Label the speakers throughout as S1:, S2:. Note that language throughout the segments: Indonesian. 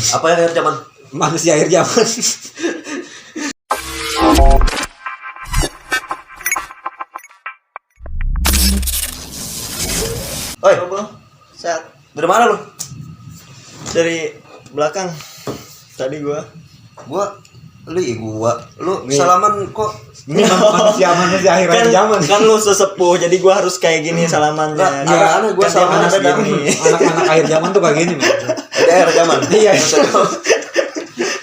S1: Apa yang akhir zaman?
S2: Manusia akhir zaman.
S1: Oi,
S3: Saat
S1: dari mana lu?
S3: dari belakang tadi gua
S1: Lu
S2: Nih.
S1: salaman kok
S2: Ini manusia akhir zaman.
S3: kan lu sesepuh jadi gua harus kayak gini salamannya.
S1: Enggak, aneh gua
S3: Kan
S1: salaman
S3: tiap
S1: beda.
S3: anak gini.
S2: Anak-anak akhir zaman tuh kayak gini, men.
S1: ada akhir zaman.
S2: Iya.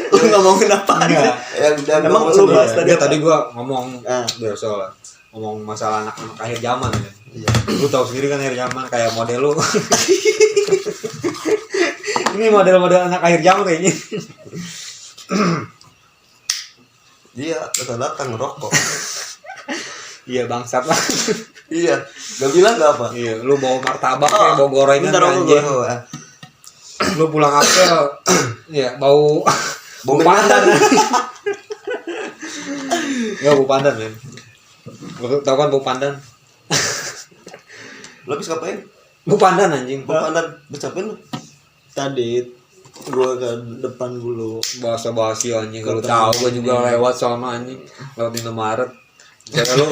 S3: Lu ngomongin apa?
S2: Enggak.
S3: Emang lu bahas tadi
S2: Dia
S3: apa?
S2: tadi gua ngomong
S3: Ah.
S2: biasa lah. Ngomong masalah anak-anak akhir zaman ya.
S1: Iya.
S2: Lu tahu sendiri kan akhir zaman kayak model lu. Ini model-model anak akhir zaman kayak gini.
S1: Dia datang ngerokok.
S2: Iya bangsat lah.
S1: Iya, gak bilang gak apa.
S2: Iya, lu bawa martabak kayak bawa gorengan
S3: bentar,
S2: anjing.
S1: Oh, ah.
S2: Lu pulang apel, ya bau
S1: Bau
S2: pandan. Ya bau pandan, men. Lu tau kan bau pandan?
S1: Lu habis ngapain?
S2: Bau pandan anjing.
S1: Bau pandan bercapain lu?
S3: Tadi gua ke depan dulu.
S2: Bahasa basi anjing. Kalau tahu gua juga lewat sono anjing. Lewat Indomaret.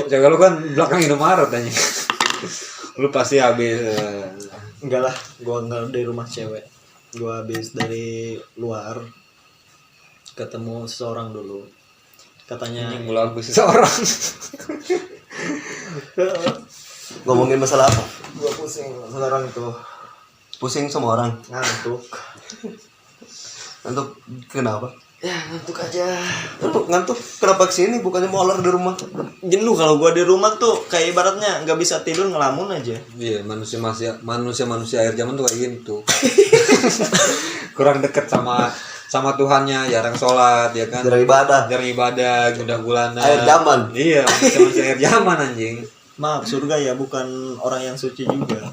S2: Jaga lu kan belakang Indomaret anjing. Lu pasti habis
S3: Enggak lah, gua enggak dari rumah cewek. Gua habis dari luar ketemu seseorang dulu. Katanya
S2: anjing mulu habis seorang.
S1: Ngomongin masalah apa?
S3: gua pusing sekarang itu
S1: Pusing sama orang.
S3: ngantuk.
S1: Ngantuk kenapa?
S3: Ya ngantuk aja.
S1: Lu ngantuk kenapa kesini? Bukannya molor di rumah?
S3: Jenuh kalau gua di rumah tuh kayak ibaratnya nggak bisa tidur ngelamun aja.
S2: Iya, manusia akhir zaman tuh kayak gitu. Kurang deket sama Tuhannya, jarang sholat, ya kan?
S1: Jarang ibadah.
S2: Jarang ibadah, gundah gulana.
S1: Akhir zaman.
S2: Iya, manusia akhir zaman anjing.
S3: Maaf, surga ya bukan orang yang suci juga.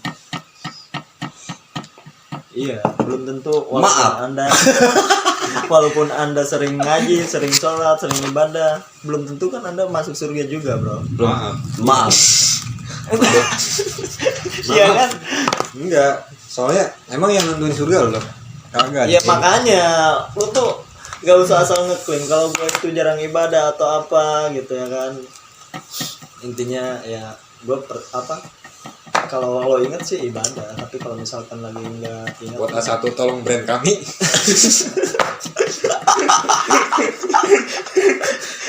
S3: Iya, belum tentu
S1: Maaf.
S3: walaupun anda sering ngaji, sering sholat, sering ibadah, belum tentu kan anda masuk surga juga, bro.
S1: Maaf.
S3: Iya kan?
S2: Enggak, soalnya emang yang nentuin surga loh. Kagak.
S3: Ya
S2: anjing.
S3: makanya lu tuh gak usah asal ngeklaim kalau gue itu jarang ibadah atau apa gitu ya kan. Intinya ya gue kalau lo inget sih ibadah, tapi kalau misalkan lagi nggak ingat
S2: Buat A1 tolong brand kami.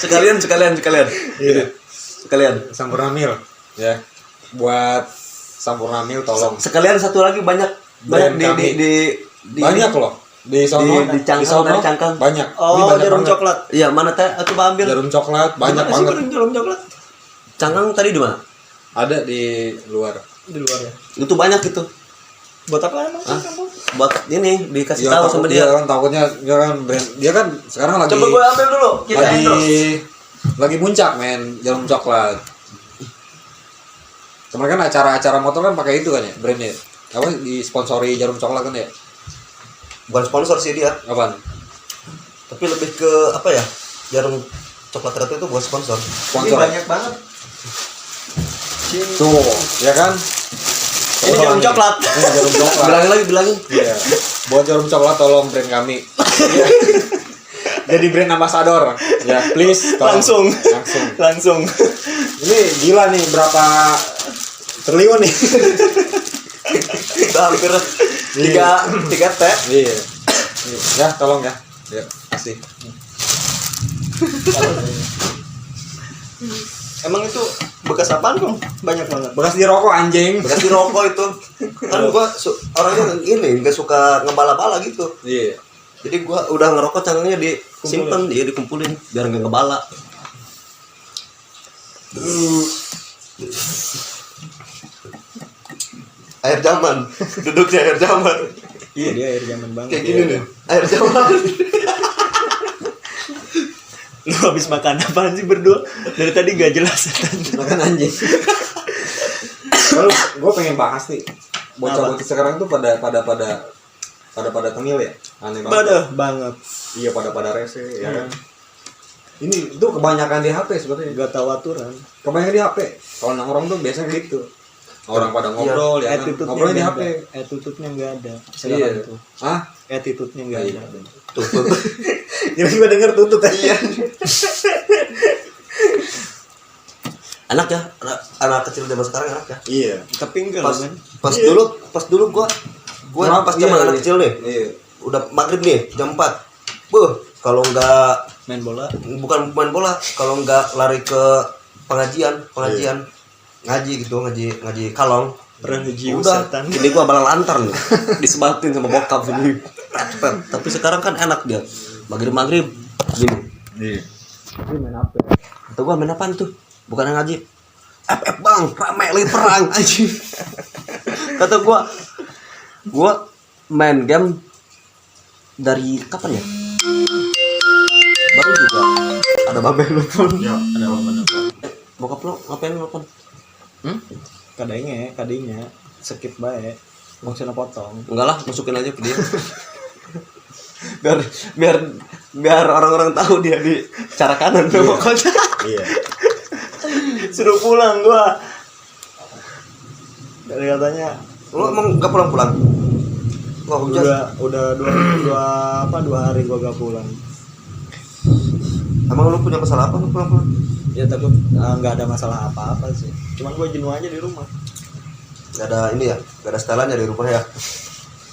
S1: Sekalian.
S2: Iya.
S1: Sekalian.
S2: Sampurna Mil ya. Buat Sampurna Mil tolong.
S1: Sekalian satu lagi banyak
S2: Brand
S1: di
S2: kami.
S1: banyak
S2: loh. Di sono,
S1: di Cangkang, dari Cangkang.
S2: Banyak. Ini
S3: oh
S2: banyak
S3: jarum
S2: banget.
S3: coklat.
S1: Iya, mana teh? Aku ambil.
S2: Jarum coklat banyak
S3: Gimana sih
S2: banget.
S3: jarum coklat
S1: Cangkang tadi di mana?
S2: Ada di luar.
S3: di luar ya?
S1: Itu banyak itu.
S3: Buat apa emang?
S1: Hah?
S3: Kamu?
S1: Buat ini dikasih
S2: Ya,
S1: tahu sama dia.
S2: kan takutnya dia kan brand dia kan sekarang lagi
S1: Coba gue ambil dulu. Kita intro.
S2: lagi muncak men jarum coklat. Kemarin kan acara-acara motor kan pakai itu kan ya brandnya. Apa disponsori jarum coklat kan ya?
S1: Bukan sponsor sih dia,
S2: Apaan?
S1: tapi lebih ke apa ya? Jarum coklat itu bukan sponsor.
S3: Ini
S2: Sponsor.
S3: banyak banget.
S2: Tuh, ya kan?
S3: Ini jarum coklat.
S2: Ini jarum coklat.
S1: Bilangin.
S2: Iya. Buat jarum coklat tolong brand kami. Iya. Jadi brand ambassador. Ya, please tolong.
S3: Langsung.
S2: Ini gila nih berapa triliun nih.
S1: Udah hampir tiga T.
S2: Iya. Ya, tolong ya. Ya, kasih.
S3: Emang itu bekas apaan kong? Banyak banget.
S2: Bekas dirokok anjing.
S1: Bekas dirokok itu. Kan gua orangnya ini nggak suka ngebala-bala gitu.
S2: Iya.
S1: Jadi gua udah ngerokok cangkangnya disimpan, dia dikumpulin biar nggak ngebala. Akhir zaman, duduknya akhir zaman.
S3: Iya dia air zaman banget.
S1: Kayak gini nih, akhir zaman.
S3: Lu habis makan apaan sih berdua? Dari tadi gak jelas.
S2: Makan anjing. Lalu gue pengen bahas nih. Bocah-bocah sekarang tuh pada tengil ya. Aneh banget.
S3: Badah banget.
S2: Iya pada rese ya kan. Ini tuh kebanyakan di HP sebetulnya.
S3: Gak tahu aturan.
S2: Kebanyakan di HP. Kalau nongkrong tuh biasanya gitu. orang pada ngobrol ya kan, ngobrolnya di HP.
S3: Attitude-nya nggak ada
S2: Iya.
S3: sekarang tuh.
S2: Ah,
S3: Attitude-nya nggak
S2: Iya.
S3: ada.
S1: Tuh.
S3: Jadi gue denger tutut aja.
S1: Enak ya, anak kecil zaman sekarang enak ya.
S3: Iya. Tapi enggak
S1: Pas
S3: lah kan.
S1: pas dulu gua
S2: Kenapa?
S1: pas zaman
S2: Iya,
S1: anak
S2: iya.
S1: kecil nih.
S2: iya.
S1: Udah maghrib nih jam 4. Kalau enggak
S3: Main bola.
S1: bukan main bola, kalau enggak lari ke pengajian ngaji gitu, ngaji kalong.
S3: Religius
S1: Udah,
S3: setan.
S1: ini gua balang lantar nih. Disebatin sama bokap ini. Tapi sekarang kan enak dia. Maghrib gini.
S2: Iya.
S1: Ini main apa? Kata gua main apaan tuh? Bukan yang ngaji. FF bang, rame lagi perang anjing. Kata gua main game dari kapan ya? Baru juga ada babel lu pun.
S3: Ya, ada apa-apa.
S1: Bokap lo ngapain lo pun?
S3: Kadinya skip bae. Maksudnya potong.
S1: Enggak lah, masukin aja ke dia. biar orang-orang tahu dia di cara kanan tuh pokoknya.
S3: Iya. Suruh pulang gua. Dari katanya
S1: Lo emang enggak pulang-pulang? Wah, hujan.
S3: udah dua hari gua gak pulang.
S1: Emang lu punya masalah apa lu pulang-pulang?
S3: Ya takut nggak ada masalah apa-apa sih. Cuman gua jenuh aja di rumah.
S1: Gak ada ini ya, gak ada setelannya di rumah ya.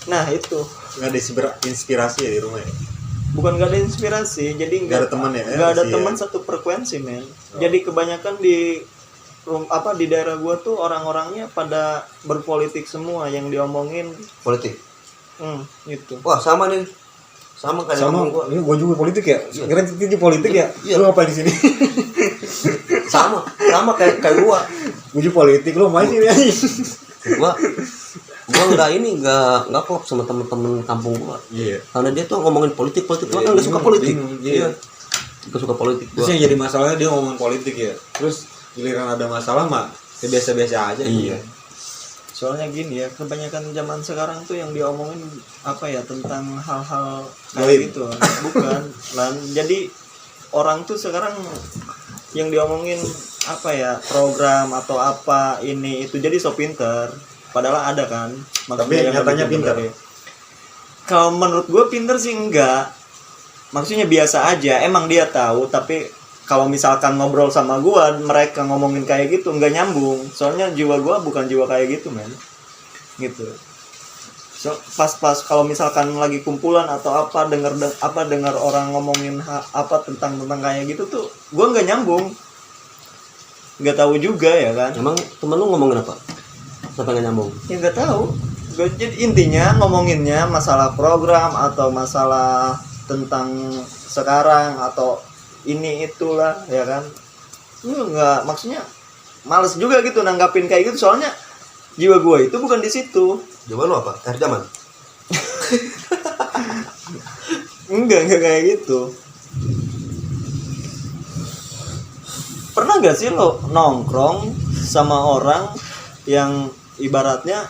S3: Nah itu
S4: nggak ada inspirasi ya di rumah ya.
S3: bukan nggak ada inspirasi, jadi
S4: Nggak ada teman ya,
S3: nggak ada
S4: pasti
S3: teman
S4: ya.
S3: satu frekuensi men. Jadi kebanyakan di di daerah gua tuh orang-orangnya pada berpolitik semua, yang diomongin
S1: Politik.
S3: gitu.
S1: Wah, sama nih. Sama kayak
S2: Sama
S1: ngomong gua.
S2: ini gua juga politik ya. Kira di politik ya.
S1: Iya.
S2: Lu ngapain di sini?
S1: Sama kayak gua.
S2: Gua juga politik, lu main sini anjing.
S1: Gua nggak klop sama temen-temen kampung gua.
S4: Iya.
S1: Karena dia tuh ngomongin politik gua kan nggak suka politik. Iya. Nggak suka politik
S2: Terus
S1: gua.
S2: yang jadi masalahnya dia ngomongin politik ya. Terus giliran ada masalah mah ya biasa-biasa aja.
S1: Iya.
S3: Soalnya gini ya, kebanyakan zaman sekarang tuh yang diomongin apa ya, tentang hal-hal
S4: Goib.
S3: kayak gitu. Bukan. Jadi orang tuh sekarang yang diomongin apa ya, program atau apa ini itu, jadi so pinter. Padahal ada kan.
S4: Tapi
S3: yang
S4: nyatanya
S3: lebih
S4: pinter.
S3: dari- Kalau menurut gue pinter sih enggak. Maksudnya biasa aja. Emang dia tahu, tapi kalau misalkan ngobrol sama gua, mereka ngomongin kayak gitu nggak nyambung. Soalnya jiwa gua bukan jiwa kayak gitu men, gitu. So, pas kalau misalkan lagi kumpulan atau apa, dengar orang ngomongin apa tentang kayak gitu tuh, gua nggak nyambung, nggak tahu juga ya kan.
S1: Emang temen lu ngomongin apa? Sampai nggak nyambung.
S3: Ya nggak tahu. Jadi intinya ngomonginnya masalah program atau masalah tentang sekarang atau ini itulah ya kan. Nggak, maksudnya males juga gitu nanggapin kayak gitu, soalnya jiwa gue itu bukan di situ.
S1: Jawaban lu apa? Akhir zaman.
S3: Enggak kayak gitu. Pernah gak sih lo nongkrong sama orang yang ibaratnya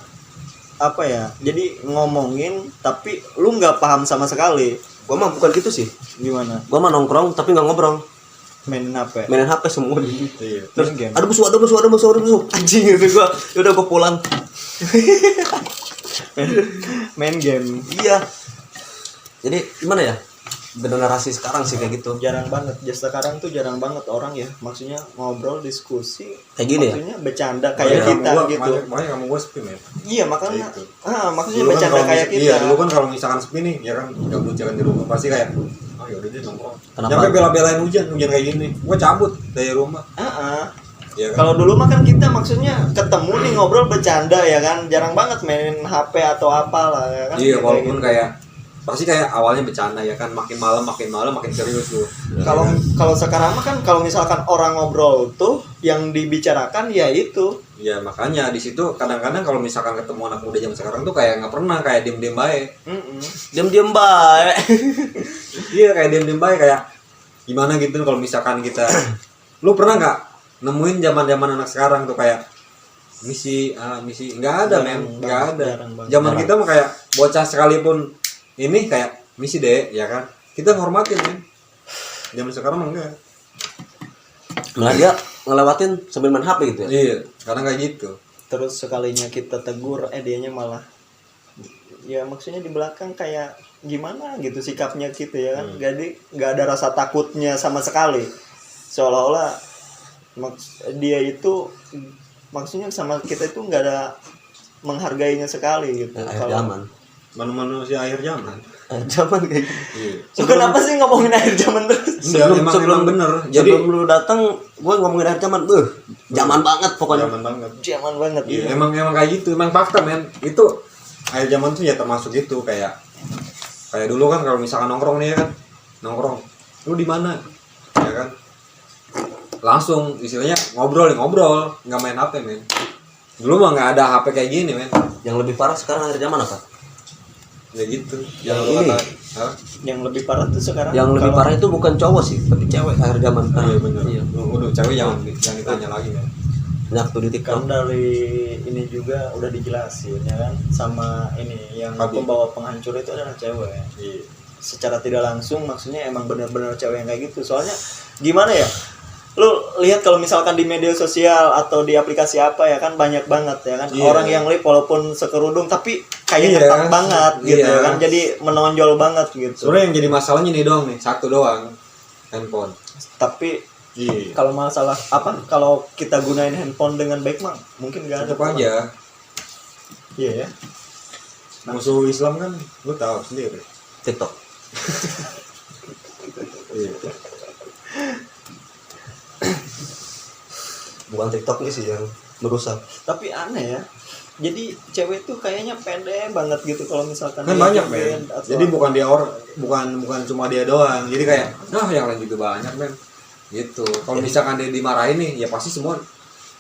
S3: apa ya, jadi ngomongin tapi lu nggak paham sama sekali?
S1: Gua mah bukan gitu sih.
S3: Gimana?
S1: Gua mah nongkrong tapi nggak ngobrol.
S3: Mainin HP?
S1: Mainin HP semua.
S4: Iya.
S3: Terus game?
S1: Ada musuh. Anjing gitu gua. Ya udah gua pulang.
S3: Main game?
S1: Iya. Jadi gimana ya? Generasi sekarang sih kayak gitu.
S3: Jarang banget. Sekarang tuh jarang banget orang ya, maksudnya ngobrol, diskusi,
S1: Kayak gini ya?
S3: maksudnya bercanda kayak kita gitu.
S4: Makanya kamu gue sepi men.
S3: Iya makanya,
S4: Gitu.
S3: maksudnya
S4: Dulu kan
S3: bercanda
S4: kalau
S3: kayak kita.
S4: iya, dulu kan kalau misalkan sepi nih, ya kan gabut jalan di rumah pasti kayak oh ya udah deh nongkrong.
S1: Kenapa?
S4: Sampai bela-belain hujan kayak gini. Gua cabut dari rumah. Ya kan?
S3: Kalau dulu mah kan kita maksudnya ketemu nih ngobrol bercanda ya kan, jarang banget main HP atau apalah ya kan.
S2: Iya,
S3: Kayak
S2: walaupun
S3: gitu.
S2: kayak pasti kayak awalnya bercanda ya kan, makin malam makin serius tuh.
S3: Kalau sekarang mah kan kalau misalkan orang ngobrol tuh yang dibicarakan ya itu.
S2: Ya makanya di situ kadang-kadang kalau misalkan ketemu anak muda zaman sekarang tuh kayak nggak pernah, kayak diem-diem baik.
S1: Diam-diam baik.
S2: Iya, kayak diem-diem baik, kayak gimana gitu kalau misalkan kita lu pernah nggak nemuin zaman-zaman anak sekarang tuh kayak misi nggak ada
S3: Jarang
S2: men, nggak
S3: banget,
S2: ada.
S3: jarang banget.
S2: Zaman kita mah kayak bocah sekalipun ini kayak misi deh ya kan, kita ngormatin men. Zaman sekarang mah enggak.
S1: Malah dia ngelewatin sambil main HP gitu ya.
S2: Iya, kadang kayak gitu.
S3: terus sekalinya kita tegur dianya malah ya maksudnya di belakang kayak gimana gitu sikapnya gitu ya kan. Jadi nggak ada rasa takutnya sama sekali, seolah-olah dia itu maksudnya sama kita itu nggak ada menghargainya sekali gitu.
S1: Akhir zaman.
S2: Manusia akhir zaman.
S1: Zaman kayak gitu.
S2: Iya.
S3: Kenapa sih ngomongin akhir zaman terus?
S2: Emang bener. Jadi
S1: Sebelum lu datang, gue ngomongin akhir zaman, zaman banget pokoknya.
S2: zaman banget.
S3: Zaman banget.
S2: Iya, emang kayak gitu, emang fakta men. Itu akhir zaman tuh ya termasuk itu kayak dulu kan kalau misalkan nongkrong nih ya kan, nongkrong, lu di mana, ya kan, langsung istilahnya ngobrol, nggak main HP men. Dulu mah nggak ada HP kayak gini men.
S1: Yang lebih parah sekarang akhir zaman apa?
S2: Ya gitu.
S1: Yang
S2: lu
S1: ini.
S2: Hah?
S3: Yang lebih parah tuh sekarang.
S1: Yang lebih parah itu bukan cowok sih, tapi cewek akhir zaman sekarang.
S2: Iya bener.
S1: Iya.
S2: Udah cewek jangan ditanya lagi men.
S1: Banyak tuh di
S3: Kan
S1: TikTok.
S3: dari ini juga udah dijelasin ya kan, sama ini yang
S2: Habib.
S3: pembawa penghancur itu adalah cewek.
S2: Iya.
S3: Secara tidak langsung maksudnya emang benar-benar cewek yang kayak gitu. Soalnya gimana ya? Lu lihat kalau misalkan di media sosial atau di aplikasi apa ya kan banyak banget ya kan
S2: Iya.
S3: orang yang live walaupun sekerudung tapi kayak
S2: Iya.
S3: ngetat banget gitu
S2: Iya.
S3: ya kan. Jadi menonjol banget gitu.
S2: Sebenarnya yang jadi masalahnya nih doang nih, satu doang, handphone.
S3: Tapi
S2: Iya.
S3: kalau masalah apa kalau kita gunain handphone dengan baik mah mungkin nggak ada
S2: Tetap aja.
S3: Iya ya.
S2: Musuh Islam kan, lu tahu sendiri.
S1: TikTok.
S2: Iya.
S1: Bukan TikToknya sih yang merusak.
S3: Tapi aneh ya. Jadi cewek tuh kayaknya pede banget gitu kalau misalkan
S2: Kan
S3: dia
S2: banyak
S3: joget
S2: men.
S3: atau
S2: Jadi
S3: apa.
S2: bukan dia bukan cuma dia doang. Jadi kayak, yang lain juga banyak men. Gitu. Kalau misalkan dia dimarahin nih, ya pasti semua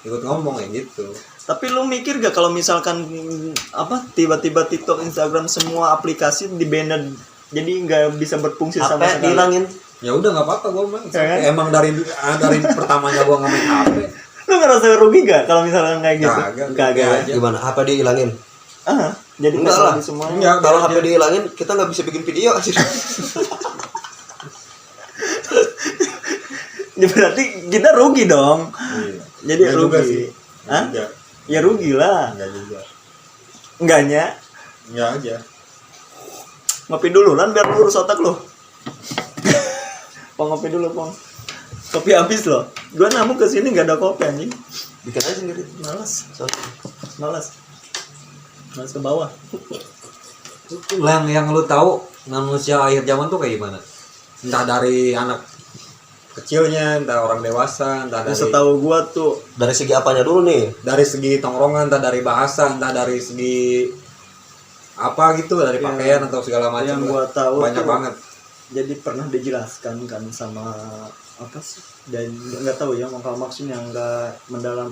S2: ikut ngomong ya gitu.
S3: Tapi lu mikir gak kalau misalkan apa tiba-tiba TikTok, Instagram semua aplikasi di banned jadi nggak bisa berfungsi sama
S1: HP
S3: sekali.
S1: dihilangin.
S2: Ya udah nggak apa-apa gue mah.
S3: Ya kan?
S2: Emang dari pertamanya gue nggak main HP.
S3: Lu ngerasa rugi gak kalau misalkan kayak gitu?
S2: Kagak aja.
S1: Gimana? HP dihilangin?
S3: Jadi
S1: Enggak
S3: kesel
S1: lah.
S3: di semuanya.
S2: Enggak,
S1: Kalau
S2: biar
S1: HP
S2: aja.
S1: dihilangin, kita nggak bisa bikin video aja.
S3: Ya berarti kita rugi dong.
S2: Iya.
S3: Jadi
S2: Nggak juga
S3: rugi.
S2: sih.
S3: Hah?
S2: Enggak.
S3: Ya rugi lah.
S2: Enggak juga.
S3: Enggaknya.
S2: Enggak aja.
S3: Ngopi dulu lan biar lurus otak lu. Pong ngopi dulu, Pong. Kopi habis loh. Gua namu ke sini enggak ada kopi anjing.
S1: Bikin aja sendiri.
S3: Malas.
S1: Soalnya.
S3: Malas ke bawah.
S2: Yang lu tahu manusia akhir zaman tuh kayak gimana? Entah dari anak kecilnya, entah orang dewasa, entah dari
S3: Setahu gua tuh
S1: Dari segi apanya dulu nih?
S2: dari segi tongkrongan, entah dari bahasa, entah dari segi apa gitu, dari
S3: Yang-
S2: pakaian atau segala macam.
S3: yang
S2: lah.
S3: gua tahu
S2: banyak
S3: tuh-
S2: banget.
S3: jadi pernah dijelaskan kan sama apa sih? Dan nggak tahu ya kalau maksudnya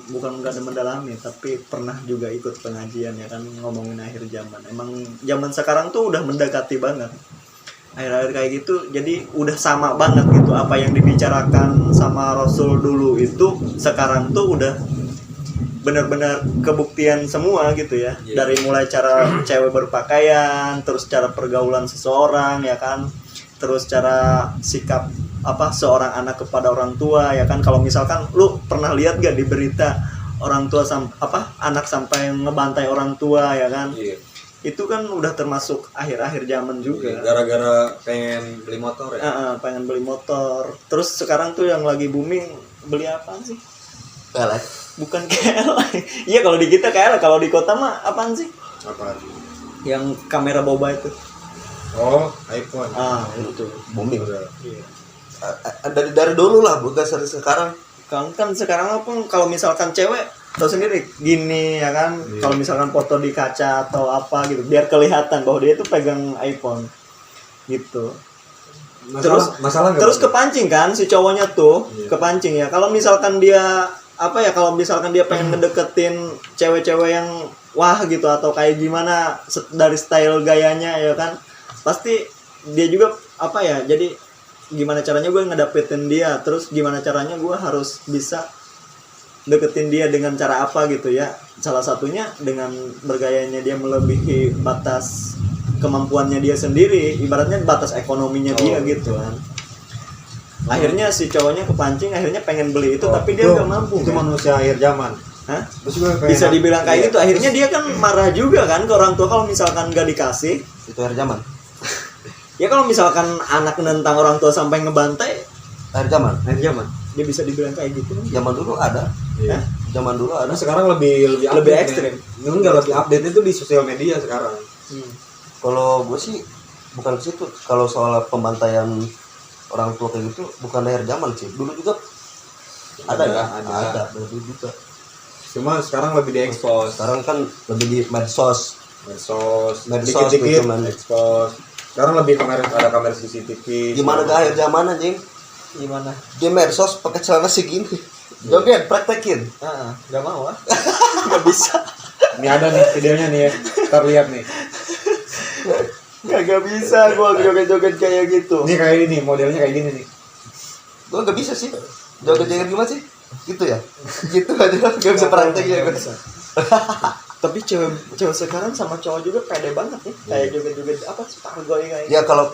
S3: bukan nggak ada mendalami tapi pernah juga ikut pengajian ya kan ngomongin akhir zaman. Emang zaman sekarang tuh udah mendekati banget. Akhir-akhir kayak gitu jadi udah sama banget gitu apa yang dibicarakan sama Rasul dulu itu sekarang tuh udah benar-benar kebuktian semua gitu ya.
S2: Iya.
S3: Dari mulai cara cewek berpakaian, terus cara pergaulan seseorang ya kan, terus cara sikap apa seorang anak kepada orang tua ya kan. Kalau misalkan lu pernah lihat gak di berita orang tua anak sampai ngebantai orang tua ya kan,
S2: Iya.
S3: itu kan udah termasuk akhir-akhir zaman juga.
S2: Gara-gara pengen beli motor ya.
S3: Pengen beli motor. Terus sekarang tuh yang lagi booming beli apa sih?
S1: Pelek.
S3: Bukan KL. Iya kalau di kita KL, kalau di kota mah apaan sih?
S2: Apa?
S3: Yang kamera boba itu.
S2: Oh, iPhone.
S3: Itu.
S1: Booming.
S3: Iya.
S1: Dari dulu lah, bukan dari sekarang.
S3: Kan sekarang pun kalau misalkan cewek tahu sendiri gini ya kan, kalau misalkan foto di kaca atau apa gitu biar kelihatan bahwa dia itu pegang iPhone gitu.
S2: Masalah nggak?
S3: Terus kepancing kan si cowoknya tuh,
S2: Iya.
S3: kepancing ya. Kalau misalkan dia kalau misalkan dia pengen ngedeketin cewek-cewek yang wah gitu atau kayak gimana dari style gayanya ya kan, pasti dia juga jadi gimana caranya gue ngedapetin dia, terus gimana caranya gue harus bisa deketin dia dengan cara apa gitu ya. Salah satunya dengan bergayanya dia melebihi batas kemampuannya dia sendiri, ibaratnya batas ekonominya dia gitu kan. Akhirnya si cowoknya kepancing, akhirnya pengen beli itu tapi dia nggak mampu.
S2: Itu
S3: kan?
S2: manusia akhir zaman.
S3: Hah?
S2: Terus gue kayak
S3: Bisa dibilang kayak
S2: iya.
S3: gitu. Akhirnya dia kan marah juga kan ke orang tua kalau misalkan nggak dikasih.
S1: Itu akhir zaman.
S3: Ya kalau misalkan anak nentang orang tua sampai ngebantai,
S1: Akhir zaman.
S2: Akhir zaman.
S3: dia bisa dibilang kayak gitu.
S1: Zaman dulu ada.
S2: Iya.
S1: Zaman dulu ada.
S2: Karena sekarang lebih
S3: Lebih
S2: update,
S3: ekstrim.
S2: men. Enggak, lebih update itu di sosial media sekarang.
S1: Kalau gue sih bukan ke situ. Kalau soal pembantaian orang tua kayak gitu bukan akhir zaman sih. Dulu juga ada ya. Ada. Dulu juga.
S2: Cuma sekarang lebih diekspos.
S1: Sekarang kan lebih di medsos.
S2: Medsos,
S1: Medsos
S2: dikit-dikit
S1: gitu, men.
S2: ekspos. Sekarang lebih ada kamera CCTV.
S1: Gimana ke akhir zaman anjing?
S3: Gimana?
S1: Di medsos pakai celana segini. Joget, praktekin.
S3: Nggak mau ah. Nggak bisa.
S2: Ini ada nih videonya nih ya. Ntar lihat nih.
S3: Nggak bisa gua joget-joget kayak gitu.
S2: Ini kayak ini, modelnya kayak gini nih.
S1: Gue gak bisa sih. Joget-joget gimana sih? Gitu ya? Gitu aja. Gak bisa praktek ya.
S3: Nggak bisa. Tapi cewek sekarang sama cowok juga pede banget nih. Kayak joget-joget apa Starboy kayak.
S1: Ya kalau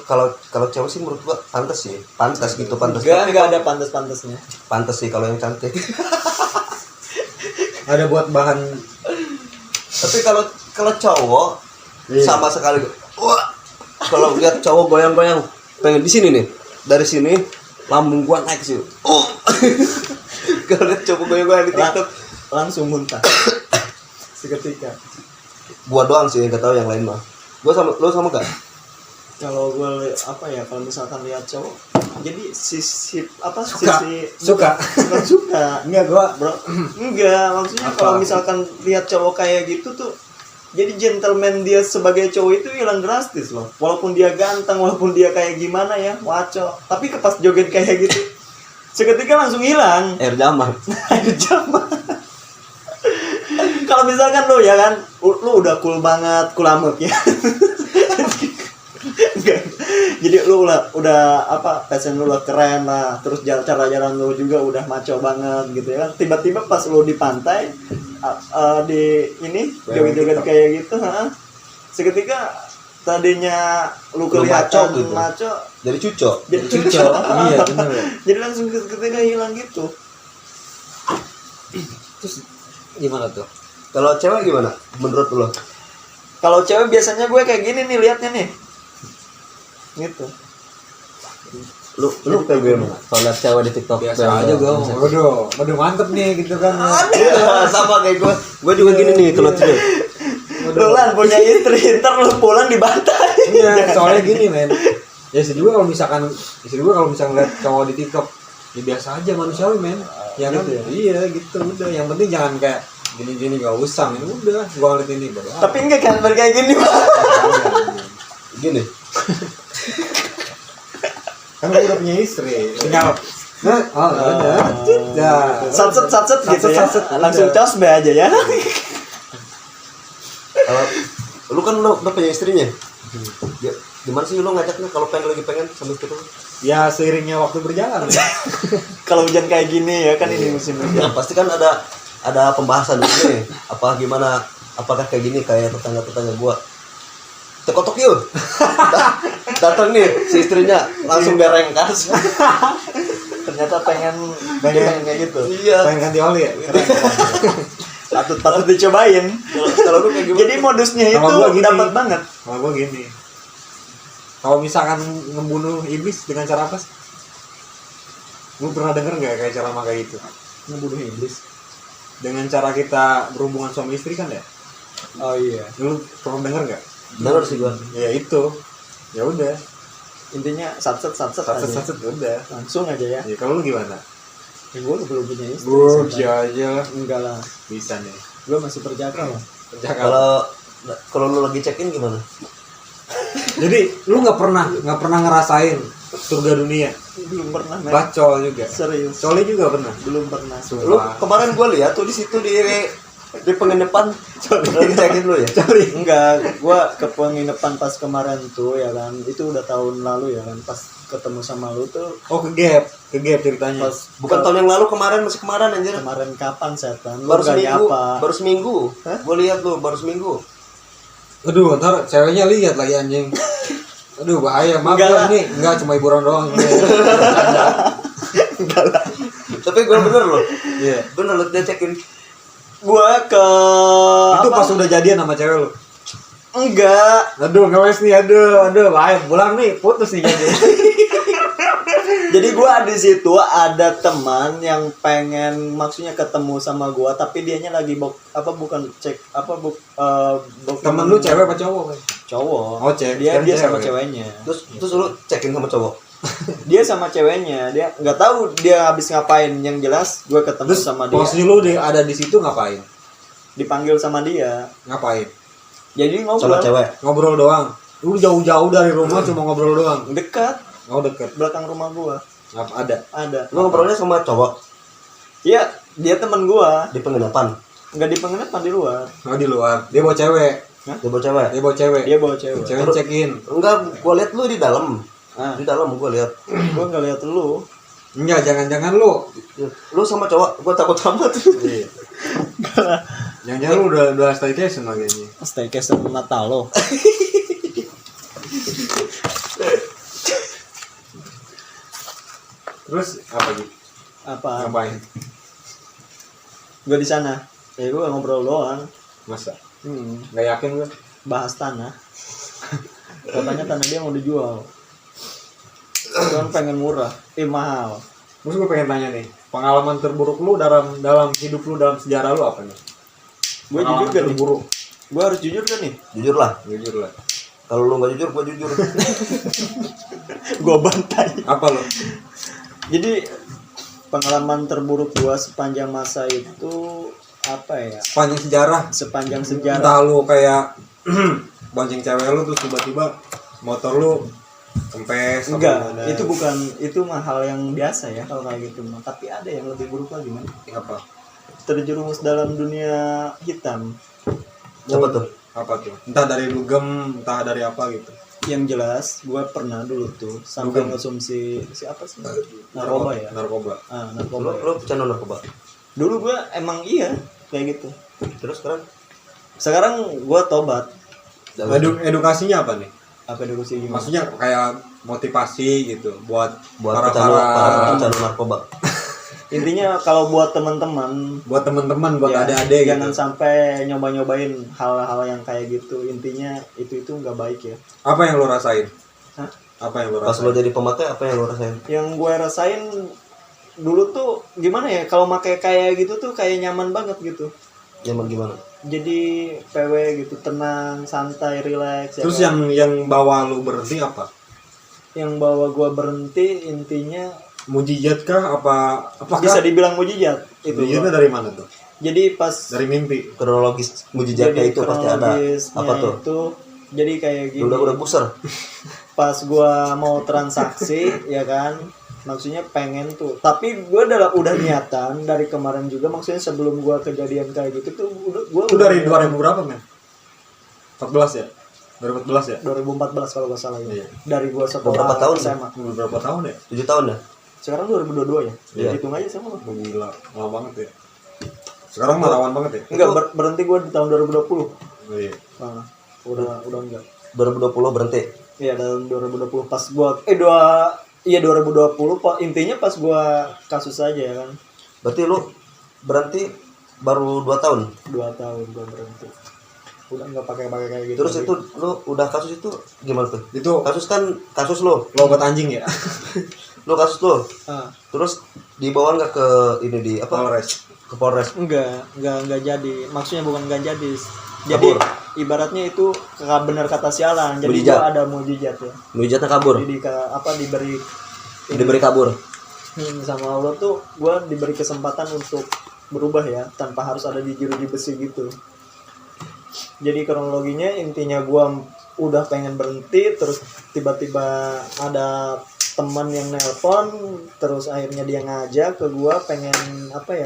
S1: cewek sih menurut gua pantas sih. Pantas gitu, pantas.
S3: Nggak ada pantas-pantasnya.
S1: Pantas sih kalau yang cantik.
S2: Ada buat bahan.
S1: Tapi kalau cowok
S2: Iya.
S1: sama sekali wah. Kalau lihat cowok goyang-goyang pengen di sini nih. Dari sini lambung gua naik sih. Oh. Kalau lihat cowok goyang-goyang di TikTok
S3: Langsung muntah. Seketika.
S1: gua doang sih, enggak tahu yang lain mah. Gua sama lu sama gak?
S3: Kalau gue apa ya, kalau misalkan lihat cowok, jadi sisi apa
S2: Suka.
S3: sisi
S2: Suka.
S3: bukan suka.
S2: Enggak, gua
S3: Bro, enggak, maksudnya
S2: Apa?
S3: kalau misalkan lihat cowok kayak gitu tuh, jadi gentleman dia sebagai cowok itu hilang drastis loh. Walaupun dia ganteng, walaupun dia kayak gimana ya, waco. Tapi pas joget kayak gitu, seketika langsung hilang.
S1: Air zaman.
S3: Akhir zaman. Kalau misalkan lo ya kan, lu udah cool banget, cool amat ya. Enggak. Jadi lu udah apa, fashion lu udah keren lah, terus cara jalan lu juga udah maco banget gitu ya kan. Tiba-tiba pas lu di pantai di ini joget-joget kayak gitu, seketika tadinya lu kelihatan
S1: maco gitu.
S3: maco,
S1: Jadi cuco.
S3: jadi cuco.
S2: Iya, benar ya.
S3: Jadi langsung seketika hilang gitu.
S2: Terus gimana tuh?
S1: Kalau cewek gimana? Menurut lu?
S3: Kalau cewek biasanya gue kayak gini nih liatnya nih. Gitu.
S1: Lu kayak gue mana? Kalau liat cewek di TikTok
S2: Biasa aja gua. Waduh mantep nih gitu kan.
S1: Iya, sama kayak gue. Gue juga gini nih kalau cewek.
S3: Lu lan punya istri, ntar lu pulang dibantai.
S2: Iya, soalnya gini men. Ya istri juga kalau misalkan lihat cowok di TikTok, ya biasa aja manusiawi men. Ya kan?
S3: Gitu ya?
S2: Iya gitu udah. Yang penting jangan kayak gini-gini gak usah men. Udah, gua ngeliat ini baru.
S3: Tapi enggak kan kayak gini, Pak.
S1: Gini.
S2: Kan gua udah punya istri. Tinggal udah. Udah.
S3: Satset gitu ya.
S2: Satset,
S3: Langsung
S2: udah.
S3: cos be aja ya.
S1: Kalau lu kan lu udah punya istrinya. Ya, gimana sih lu ngajaknya kalau lagi pengen sambil gitu?
S2: Ya seiringnya waktu berjalan.
S3: Kalau hujan kayak gini ya kan ini musim
S1: Ya
S3: hujan.
S1: pasti kan ada pembahasan dulu nih. Apakah kayak gini kayak tetangga gua. Tekotok yuk. Datang nih si istrinya langsung berengkas.
S3: Ternyata pengen kayak gitu.
S1: Iya.
S2: Pengen ganti oli ya?
S3: Patut dicobain.
S1: Kalau lu kayak gimana?
S3: Jadi modusnya itu
S2: Kalau gua gini.
S3: dapat banget.
S2: Kalau gua gini. Kalau misalkan ngebunuh iblis dengan cara apa? Lu pernah denger nggak kayak cara makai itu?
S3: Ngebunuh iblis.
S2: Dengan cara kita berhubungan suami istri kan ya?
S3: Oh iya.
S2: Lu pernah denger nggak?
S1: Dengar sih gua.
S2: Ya itu. Ya udah.
S3: Intinya satset aja.
S2: Satset udah.
S3: Langsung aja ya.
S2: Ya kalau lu gimana?
S3: Gue belum punya istri.
S2: Gue
S3: sampai-
S2: aja lah.
S3: Enggak lah.
S2: Bisa nih.
S3: Gue masih perjaka lah.
S2: Percakapan.
S1: Kalau lu lagi check in gimana?
S2: Jadi lu nggak pernah ngerasain surga dunia.
S3: Belum pernah, men.
S2: Bacol juga.
S3: Serius.
S2: Coli juga pernah.
S3: Belum pernah.
S1: Lu kemarin gua lihat tuh di situ di penginapan lagi check in lu ya.
S2: Coli.
S3: Enggak, gua ke penginapan pas kemarin tuh ya kan. Itu udah tahun lalu ya kan. Pas ketemu sama lu tuh
S2: Oh ke gap ceritanya.
S3: pas
S1: Bukan tahun yang lalu, masih kemarin anjir.
S3: kemarin kapan setan? Lu
S1: Baru
S3: nggak
S1: seminggu.
S3: nyapa.
S1: Baru seminggu.
S3: Hah?
S1: Gua lihat lu baru seminggu.
S2: Aduh, ntar ceweknya lihat lagi anjing. Aduh bahaya, maaf
S3: Enggak
S2: gua
S3: lah.
S2: ini enggak cuma hiburan doang.
S3: Enggak lah.
S1: Tapi gua bener loh.
S2: Iya.
S1: Bener loh dia check in.
S3: gue ke
S2: Itu
S3: apa?
S2: pas udah jadian sama cewek lu.
S3: Enggak.
S2: Aduh, ngewes nih, aduh, bahaya. Pulang nih, putus nih jadi.
S3: Jadi gua di situ ada teman yang pengen maksudnya ketemu sama gua tapi dianya lagi bukan cek apa
S2: Temen lu cewek apa cowok?
S3: cowok.
S2: Oh, cewek.
S3: Dia
S2: Kan
S3: dia sama
S2: cewek.
S3: ceweknya.
S1: Terus lu cekin sama cowok.
S3: Dia sama ceweknya. Dia nggak tahu dia habis ngapain. Yang jelas gua ketemu
S2: Terus
S3: sama dia.
S2: posisi lu ada di situ ngapain?
S3: Dipanggil sama dia.
S2: Ngapain?
S3: Jadi ngobrol.
S1: Sama cewek.
S2: Ngobrol doang. Lu jauh-jauh dari rumah cuma ngobrol doang.
S3: Dekat
S2: Oh, deket.
S3: belakang rumah gua.
S2: Apa ada?
S3: Ada.
S1: Lu ngobrolnya sama cowok
S3: Iya, dia teman gua.
S1: di penginapan.
S3: Nggak di penginapan di luar.
S2: Oh, di luar. Dia bawa cewek.
S1: Dia bawa cewek.
S2: Dia bawa cewek.
S3: Dia bawa cewek.
S2: Cewek check in.
S1: Enggak, gua lihat lu di dalam.
S3: Ah,
S1: Di dalam gua lihat.
S3: gua nggak lihat lu.
S2: Enggak, jangan-jangan lu.
S1: Lu sama cowok, gua takut amat.
S2: Iya. Jangan-jangan lu udah staycation lagi ini.
S3: Staycation Natal lo.
S2: Terus apa gitu?
S3: Apa?
S2: Ngapain?
S3: Gue di sana. Ya gue ngobrol doang.
S2: Masa?
S3: Hmm,
S2: Nggak yakin gue.
S3: bahas tanah. Katanya tanah dia mau dijual. Cuman pengen murah, mahal.
S2: Terus gue pengen tanya nih, pengalaman terburuk lu dalam hidup lu, dalam sejarah lu apa nih?
S3: Gue jujur
S2: Pengalaman
S3: gak nih?
S2: terburuk.
S3: Gue harus jujur gak nih?
S1: Jujur lah.
S2: Jujur lah.
S1: Kalau lu nggak jujur, gua jujur.
S3: Gue bantai.
S2: Apa lu?
S3: Jadi pengalaman terburuk gue sepanjang masa itu apa ya?
S2: Sepanjang sejarah.
S3: Sepanjang sejarah.
S2: Entah lu kayak bonceng cewek lu terus tiba-tiba motor lu kempes. atau
S3: Enggak,
S2: gimana.
S3: itu mah hal yang biasa ya kalau kayak gitu mah. Tapi ada yang lebih buruk lagi man.
S2: Apa?
S3: Terjerumus dalam dunia hitam.
S1: Apa tuh?
S2: Apa tuh? Entah dari dugem, entah dari apa gitu.
S3: Yang jelas gue pernah dulu tuh sampai
S2: Dugem.
S3: konsumsi apa sih narkoba ya.
S2: Narkoba.
S3: Ah,
S1: Lu
S3: narkoba.
S1: pecandu narkoba.
S3: Dulu gue emang iya kayak gitu.
S1: Terus sekarang
S3: Sekarang gue tobat.
S2: Edukasinya apa nih?
S3: Apa dulu sih gimana?
S2: Maksudnya kayak motivasi gitu buat
S1: buat
S2: para
S1: pecandu narkoba.
S3: Intinya kalau buat teman-teman
S2: buat teman-teman, buat
S3: ya,
S2: adik-adik
S3: jangan
S2: gitu.
S3: sampai nyoba-nyobain hal-hal yang kayak gitu. Intinya itu nggak baik ya.
S2: Apa yang lo rasain?
S3: Hah?
S2: Apa yang lo
S1: Pas
S2: rasain?
S1: lu jadi pemakai, apa yang lu rasain?
S3: Yang gue rasain dulu tuh gimana ya? Kalau pakai kayak gitu tuh kayak nyaman banget gitu.
S1: Nyaman gimana?
S3: Jadi PW gitu, tenang, santai, relax.
S2: Terus
S3: ya kan?
S2: yang bawa lu berhenti apa?
S3: Yang bawa gue berhenti intinya
S2: Mujizat kah? Apakah
S3: bisa dibilang mujizat itu.
S2: mujizatnya
S3: gua.
S2: dari mana tuh?
S3: Jadi pas
S2: Dari mimpi.
S1: Kronologis mujizatnya itu pasti ada.
S3: kronologisnya
S1: Apa tuh?
S3: Itu jadi kayak gini.
S1: Udah buser.
S3: Pas gua mau transaksi ya kan, maksudnya pengen tuh. Tapi gua udah niatan dari kemarin juga, maksudnya sebelum gua kejadian kayak gitu tuh gua
S2: Itu dari 2000 berapa, men? 14 ya? 2014 ya?
S3: 2014 kalau gak salah ya.
S2: Iya.
S3: Dari gua sekolah
S1: Beberapa tahun
S3: SMA.
S2: Berapa tahun ya?
S1: 7 tahun dah.
S3: Sekarang 2022 ya.
S1: Iya.
S3: Hitung aja sama lo.
S2: Oh, gila, lama banget ya. Sekarang mah rawan banget ya?
S3: Enggak berhenti gua di tahun 2020.
S2: Oh, iya.
S3: Nah, udah enggak.
S1: 2020 berhenti.
S3: Iya, tahun 2020 pas gua 2020 intinya pas gua kasus aja ya kan.
S1: Berarti lu berhenti baru 2 tahun.
S3: 2 tahun gua berhenti. Udah nggak pakai kayak gitu.
S1: Terus itu lu udah kasus itu gimana tuh?
S2: Itu
S1: Kasus kan kasus lu.
S2: lo obat anjing ya?
S1: Lu kasus lu.
S3: ah,
S1: Terus dibawa nggak ke ini di apa?
S2: Polres.
S1: Ke Polres.
S3: enggak jadi. Maksudnya bukan enggak jadi. Jadi
S1: Kabur.
S3: ibaratnya itu benar kata sialan. Jadi
S1: Mujizat.
S3: gua ada mujizat ya.
S1: Mujizatnya kabur.
S3: Jadi diberi
S1: Diberi kabur.
S3: sama Allah tuh gua diberi kesempatan untuk berubah ya, tanpa harus ada di jeruji besi gitu. Jadi kronologinya intinya gua udah pengen berhenti, terus tiba-tiba ada teman yang nelpon, terus akhirnya dia ngajak ke gua pengen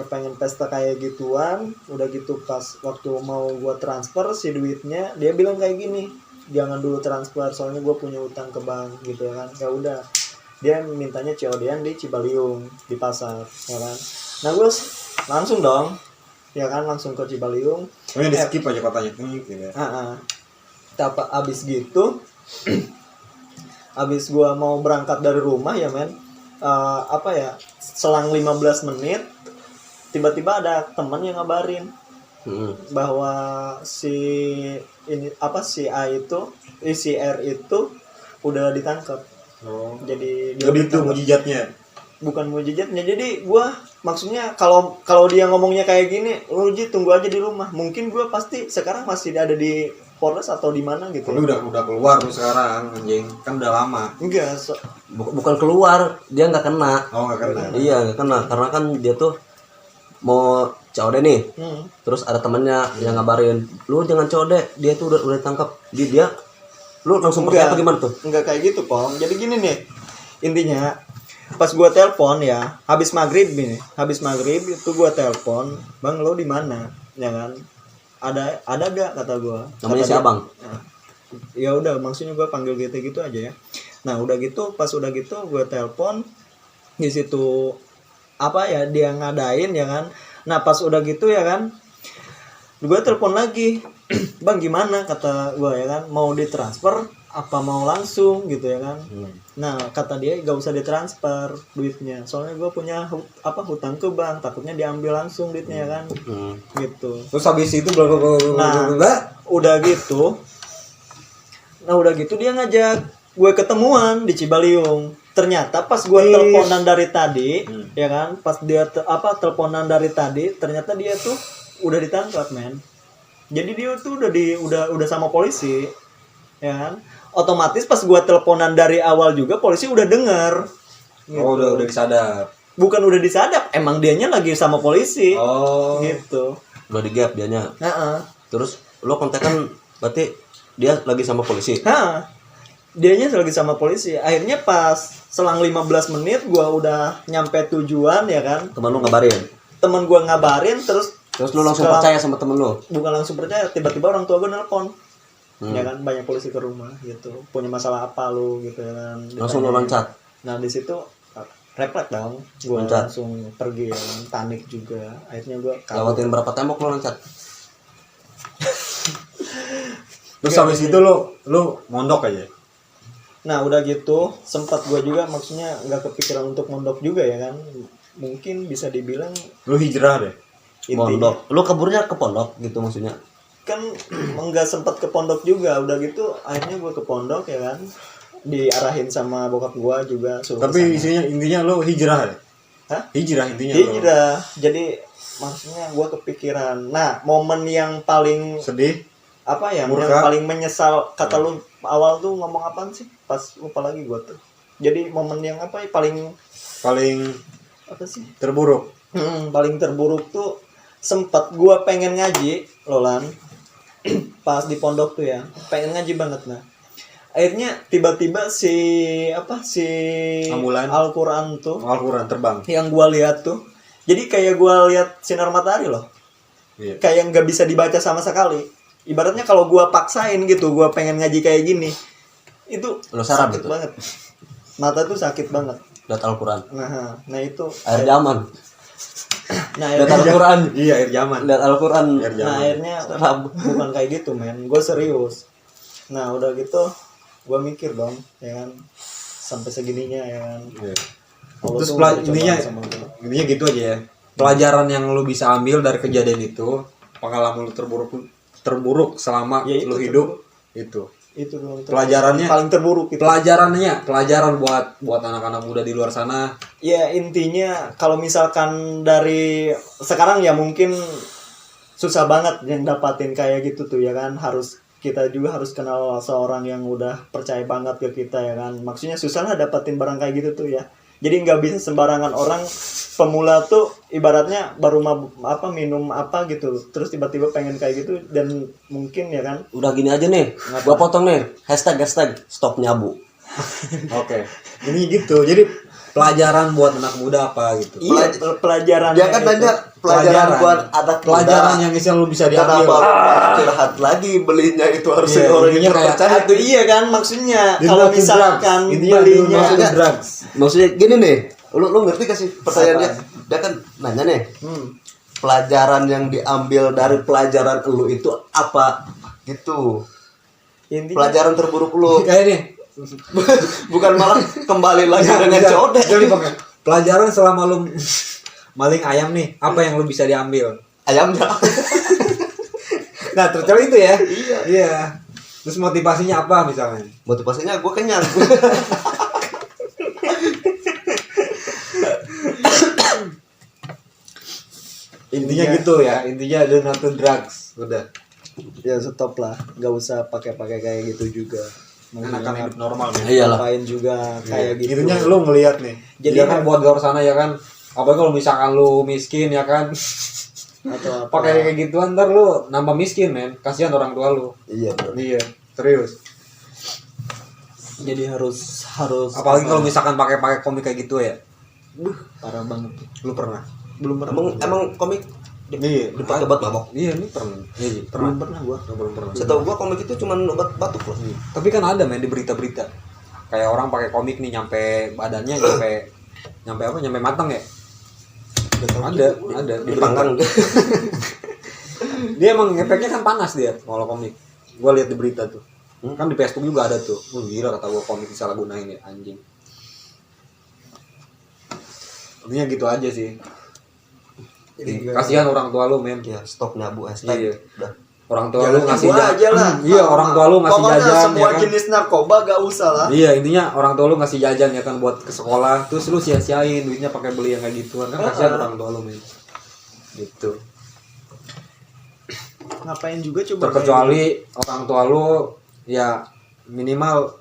S3: pengen pesta kayak gituan. Udah gitu pas waktu mau gua transfer si duitnya, dia bilang kayak gini, jangan dulu transfer soalnya gua punya utang ke bank gitu ya kan. Ya udah, dia mintanya COD-an di Cibaliung di pasar ya kan. Nah gua langsung dong ya kan, langsung ke Cibaliung.
S2: Pokoknya di skip aja katanya. Gitu ya.
S3: Abis gitu abis gua mau berangkat dari rumah ya men, selang 15 menit tiba-tiba ada teman yang ngabarin, bahwa si ini apa si A itu si R itu udah ditangkap.
S2: Oh.
S3: Jadi dia
S2: Jadi itu
S3: ditangkap.
S2: mujizatnya.
S3: Bukan mujizatnya. Jadi gua maksudnya kalau dia ngomongnya kayak gini, lu Ji tunggu aja di rumah. Mungkin gua pasti sekarang masih ada di Polres atau di mana gitu.
S2: Tapi udah keluar tuh sekarang anjing. Kan udah lama.
S3: Enggak,
S1: Bukan keluar, dia nggak kena.
S2: Oh, enggak kena.
S1: Iya nggak kena karena kan dia tuh mau COD nih. Terus ada temannya yang ngabarin, lu jangan COD, dia tuh udah ditangkap. Dia lu langsung percaya apa gimana tuh?
S3: Enggak kayak gitu, Pong. Jadi gini nih. Intinya pas gua telepon ya, habis maghrib itu gua telepon, "Bang, lo di mana?" Ya kan? Ada gak kata gua.
S1: Namanya
S3: Kata
S1: si
S3: dia,
S1: Abang.
S3: "Nah, ya udah maksudnya gua panggil gitu aja ya." Nah, udah gitu gua telepon di situ apa ya dia ngadain ya kan. Nah, pas udah gitu ya kan, gue telepon lagi, "Bang, gimana?" kata gue ya kan, "mau ditransfer apa mau langsung gitu ya kan." Nah, kata dia gak usah ditransfer duitnya, soalnya gue punya hutang ke bank, takutnya diambil langsung duitnya ya kan. Gitu.
S2: Terus habis itu bla
S3: udah gitu dia ngajak gue ketemuan di Cibaliung. Ternyata pas gue teleponan dari tadi, ya kan, pas dia teleponan dari tadi, ternyata dia tuh udah ditangkap, men. Jadi dia tuh udah sama polisi, ya kan. Otomatis pas gue teleponan dari awal juga polisi udah denger. Gitu.
S2: Oh, udah disadap.
S3: Bukan udah disadap, emang dianya lagi sama polisi.
S2: Oh.
S3: Gitu.
S1: Udah di gap dianya.
S3: Heeh.
S1: Terus lo kontekan berarti dia lagi sama polisi.
S3: Dianya lagi sama polisi. Akhirnya pas selang 15 menit gua udah nyampe tujuan ya kan.
S1: Teman lo ngabarin.
S3: Temen gua ngabarin terus
S1: lo langsung percaya sama temen lo.
S3: Bukan langsung percaya, tiba-tiba orang tua gua nelpon. Ya kan, banyak polisi ke rumah gitu. Punya masalah apa lu gitu ya kan.
S1: Langsung lo loncat.
S3: Nah, di situ refleks dong. Gua
S1: Loncat.
S3: langsung pergi ya kan, panik juga. Akhirnya gua
S1: Lewatin berapa tembok lo loncat?
S2: Terus habis itu lu mondok aja.
S3: Nah, udah gitu sempat gua juga maksudnya nggak kepikiran untuk mondok juga ya kan. Mungkin bisa dibilang
S2: Lu hijrah deh.
S3: intinya
S1: Pondok. Lo kaburnya ke pondok gitu maksudnya.
S3: kan nggak sempat ke pondok juga. Udah gitu akhirnya gue ke pondok ya kan, diarahin sama bokap gue juga suruh
S2: Tapi
S3: kesana.
S2: intinya lu hijrah deh.
S3: Hah?
S2: Hijrah intinya.
S3: Hijrah. Jadi maksudnya gue kepikiran. Nah, momen yang paling
S2: Sedih.
S3: apa ya,
S2: Murka.
S3: yang paling menyesal kata lu awal tuh ngomong apaan sih? Pas lupa lagi gue tuh. Jadi momen yang apa ya paling apa sih?
S2: Terburuk.
S3: Paling terburuk tuh sempat gue pengen ngaji, Lolan. Pas di pondok tuh ya, pengen ngaji banget. Nah, akhirnya tiba-tiba si
S2: Ambulan.
S3: Al-Quran tuh
S2: Al-Quran terbang.
S3: yang gua lihat tuh, jadi kayak gua lihat sinar matahari loh,
S2: Iya.
S3: kayak nggak bisa dibaca sama sekali. Ibaratnya kalau gua paksain gitu, gua pengen ngaji kayak gini, itu
S1: Lo sarap
S3: sakit
S1: gitu.
S3: banget, mata tuh sakit banget.
S1: Lihat Al-Quran.
S3: Nah itu
S1: Air zaman.
S3: nah
S1: Lihat
S3: akhirnya,
S1: Al-Quran.
S2: Iya, air zaman.
S1: Lihat Al-Quran.
S2: Air zaman.
S3: nah akhirnya bukan kayak gitu, men, gue serius. Nah udah gitu gua mikir dong ya kan, sampai segininya ya kan.
S2: Iya.
S3: Allah
S2: Terus
S3: tuh udah coba
S2: intinya
S3: sama gua.
S2: intinya gitu aja ya. Pelajaran yang lu bisa ambil dari kejadian itu, pengalaman lu terburuk selama
S3: Ya, itu
S2: lu hidup itu.
S3: Itu dong
S2: Pelajarannya-
S3: paling terburuk itu.
S2: Pelajaran buat anak-anak muda di luar sana.
S3: Ya intinya kalau misalkan dari sekarang ya mungkin susah banget yang dapatin kayak gitu tuh ya kan, kita juga harus kenal seorang yang udah percaya banget ke kita ya kan. Maksudnya susah lah dapatin barang kayak gitu tuh ya. Jadi nggak bisa sembarangan orang pemula tuh ibaratnya baru minum apa gitu, terus tiba-tiba pengen kayak gitu, dan mungkin ya kan.
S1: Udah gini aja nih. Gua potong nih. Hashtag stop nyabu.
S2: Oke. Ini gitu. Jadi pelajaran buat anak muda apa gitu.
S3: Iya, pelajaran.
S1: Dia kan nanya pelajaran buat anak
S2: Pelajaran
S1: muda.
S2: yang bisa lu bisa
S1: Kenapa
S2: diambil.
S1: curhat lagi belinya itu harus
S2: Iya,
S1: orang
S2: intinya
S1: yang
S2: kayak-
S1: terpercaya.
S3: Itu iya kan maksudnya
S2: Do
S3: kalau
S2: not do
S3: misalkan
S2: drugs. Intinya do
S3: belinya
S2: not do drugs.
S1: Maksudnya gini nih, lu ngerti gak sih pertanyaannya? Dia kan nanya nih, pelajaran yang diambil dari pelajaran lu itu apa? Gitu.
S3: intinya
S1: Pelajaran terburuk lu.
S2: Kayak nih.
S1: Bukan malah kembali lagi dengan
S2: Bisa-
S1: codek.
S2: jadi pakai pelajaran selama lu maling ayam nih, apa yang lu bisa diambil?
S1: Ayamnya.
S2: Nah, terkecuali itu ya. Iya. Terus motivasinya apa misalnya?
S1: Motivasinya gue kenyang.
S2: Intinya gitu ya. Intinya do not to drugs. Udah.
S3: Ya stop lah, nggak usah pakai kayak gitu juga.
S2: Enakan hidup normal ya.
S1: Iyalah.
S3: Ngapain juga kayak gitu.
S2: Intinya lu ngelihat nih.
S3: Jadi
S2: Jadi kan buat di luar sana ya kan. Apalagi kalau misalkan lu miskin ya kan.
S3: atau apa?
S2: Pakai kayak gituan ntar lu nambah miskin men. Kasihan orang tua lu.
S1: Iya bener.
S2: Iya, serius.
S3: Jadi harus
S2: Apalagi kalau misalkan pakai komik kayak gitu ya.
S3: parah banget.
S2: Lu pernah?
S3: Belum pernah.
S1: Emang komik
S2: Iya,
S1: dipakai buat mabok?
S2: Iya, ini pernah. Iya, pernah.
S3: Belum pernah gua.
S2: Belum pernah.
S1: Setahu gua komik itu cuma obat batuk loh.
S2: Tapi kan ada men di berita-berita. Kayak orang pakai komik nih nyampe badannya nyampe apa? Nyampe matang ya? Ada di
S1: Dipanggang.
S2: Dia emang efeknya kan panas dia kalau komik. Gua lihat di berita tuh. Kan di Facebook juga ada tuh. Gila kata gua komik disalahgunain ya anjing. Intinya gitu aja sih. Kasihan orang tua lu men.
S1: Ya, stop nyabu hashtag.
S2: Iya.
S1: Udah.
S2: Orang tua
S3: Jangan
S2: lu ngasih
S3: gua aja lah.
S2: Iya, orang tua lu ngasih
S3: Pokoknya
S2: jajan
S3: semua
S2: ya kan.
S3: jenis narkoba gak usah lah.
S2: Iya, intinya orang tua lu ngasih jajan ya kan buat ke sekolah, terus lu sia-siain duitnya pakai beli yang kayak gituan kan kasihan orang tua lu men. Gitu.
S3: Ngapain juga coba?
S2: Terkecuali orang tua lu ya minimal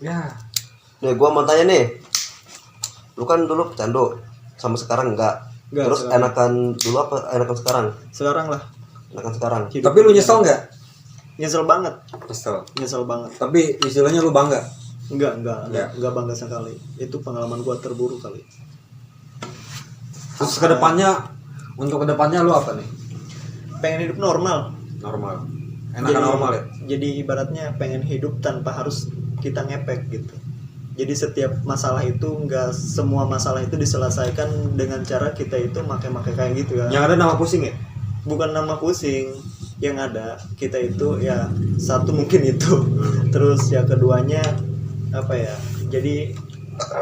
S2: ya
S1: Nih gua mau tanya nih. Lu kan dulu pecandu sama sekarang enggak?
S3: Enggak,
S1: Terus
S3: sekarang.
S1: enakan dulu apa enakan sekarang?
S3: Sekarang lah.
S1: Enakan sekarang.
S3: Hidup
S2: tapi lu nyesel nggak?
S3: Nyesel banget.
S2: Nyesel.
S3: Banget.
S2: Tapi istilahnya lu bangga.
S3: Enggak bangga sekali. Itu pengalaman gua terburuk kali.
S2: Terus kedepannya untuk kedepannya lu apa nih?
S3: Pengen hidup normal.
S2: Normal. Enakan normal ya.
S3: Jadi ibaratnya pengen hidup tanpa harus kita ngepek gitu. Jadi setiap masalah itu enggak semua masalah itu diselesaikan dengan cara kita itu make kayak gitu ya.
S2: Yang ada nama pusing ya?
S3: Bukan nama pusing, yang ada kita itu ya satu mungkin itu. Terus yang keduanya apa ya? Jadi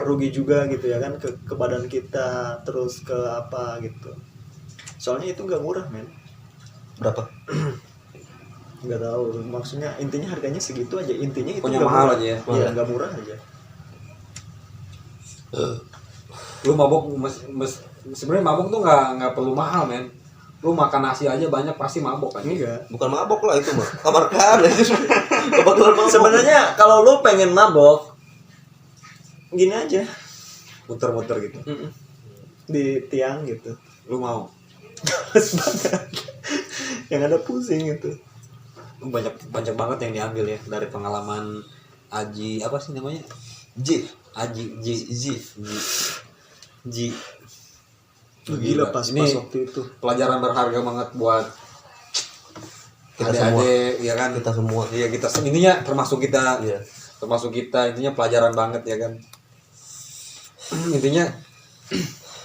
S3: rugi juga gitu ya kan ke badan kita, terus ke apa gitu. Soalnya itu nggak murah men.
S1: Berapa?
S3: Nggak tahu, maksudnya intinya harganya segitu aja, intinya itu
S2: Pokoknya
S3: nggak
S2: mahal
S3: murah.
S2: aja ya.
S3: Iya nggak murah aja.
S2: Lu mabok sebenarnya mabok tuh nggak perlu mahal men. Lu makan nasi aja banyak pasti mabok kan.
S3: Enggak.
S1: Bukan mabok lah itu mah. Kamar kan aja. Kebakaran mabok.
S3: Sebenarnya kalau lu pengen mabok gini aja
S2: Muter-muter gitu.
S3: di tiang gitu.
S2: Lu mau?
S3: Yang ada pusing itu.
S2: Banyak banget yang diambil ya dari pengalaman Aji apa sih namanya?
S1: Ji.
S3: Gila pas
S2: Ini
S3: waktu itu.
S2: pelajaran berharga banget buat
S1: Kita
S2: adik-adik ya kan.
S1: Kita semua.
S2: Iya kita intinya termasuk kita.
S1: Iya.
S2: Termasuk kita intinya pelajaran banget ya kan. Intinya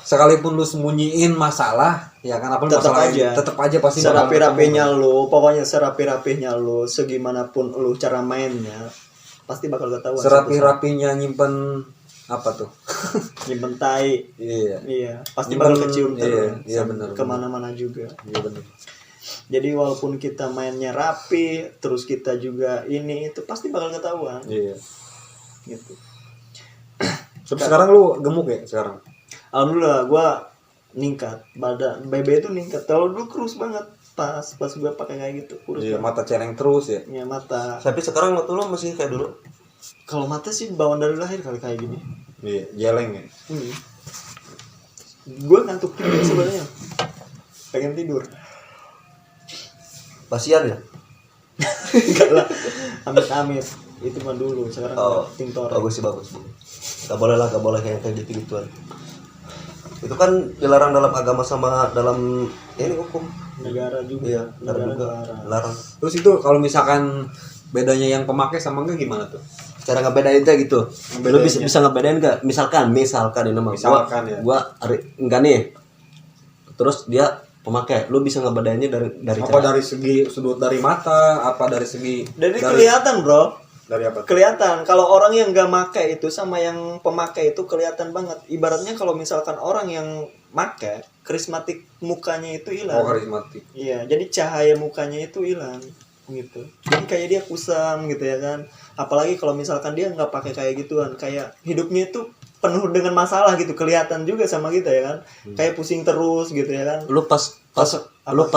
S2: sekalipun lu sembunyiin masalah ya kan apa tetap aja pasti bakal
S3: serapi-rapinya lu, pokoknya serapi-rapinya lu, segimanapun lu cara mainnya pasti bakal ketahuan.
S2: serapi-rapinya nyimpen apa tuh?
S3: Nyimpen tai.
S2: Iya,
S3: pasti
S2: Nyimpen,
S3: bakal kecium
S2: iya,
S3: terus.
S2: iya, benar.
S3: Kemana-mana juga.
S2: iya benar.
S3: Jadi walaupun kita mainnya rapi, terus kita juga ini itu pasti bakal ketahuan.
S2: Iya.
S3: Gitu.
S2: Sekarang lu gemuk ya sekarang?
S3: Alhamdulillah gua ningkat, badan BB itu ningkat. Kalau dulu kurus banget pas gua pakai kayak gitu, kurus
S2: Iya,
S3: banget.
S2: mata celeng terus ya.
S3: Ya mata.
S1: Tapi sekarang waktu lu masih kayak dulu.
S3: Kalau mata sih bawaan dari lahir kali kayak gini.
S2: Iya, jeleng ya.
S3: Gue ngantuk tidur sebenarnya. Pengen tidur.
S1: Pasian ya?
S3: Enggak lah. Amit-amit. Itu mah dulu. Sekarang tintor.
S1: Bagus sih bagus. Gak boleh lah, gak boleh kayak gitu-gituan. Itu kan dilarang dalam agama sama dalam ini hukum.
S3: Negara juga.
S1: Iya, negara juga larang.
S2: Terus itu kalau misalkan bedanya yang pemakai sama enggak gimana tuh?
S1: Cara ngebedain teh gitu. Lu
S2: Ngebedainnya.
S1: bisa ngebedain enggak? Misalkan ini nama
S2: Misalkan, ya.
S1: gua enggak nih. Terus dia pemakai, lu bisa ngebedainnya dari
S2: Apa dari segi sudut dari mata, apa dari segi
S3: Dari kelihatan bro.
S2: Dari apa?
S3: Kelihatan kalau orang yang nggak make itu sama yang pemakai itu kelihatan banget. Ibaratnya kalau misalkan orang yang make, karismatik mukanya itu hilang.
S2: Oh, karismatik.
S3: Iya, jadi cahaya mukanya itu hilang gitu. Jadi kayak dia kusam gitu ya kan. Apalagi kalau misalkan dia nggak pakai kayak gituan, kayak hidupnya itu penuh dengan masalah gitu, kelihatan juga sama kita ya kan. Kayak pusing terus gitu ya kan.
S1: Lu pas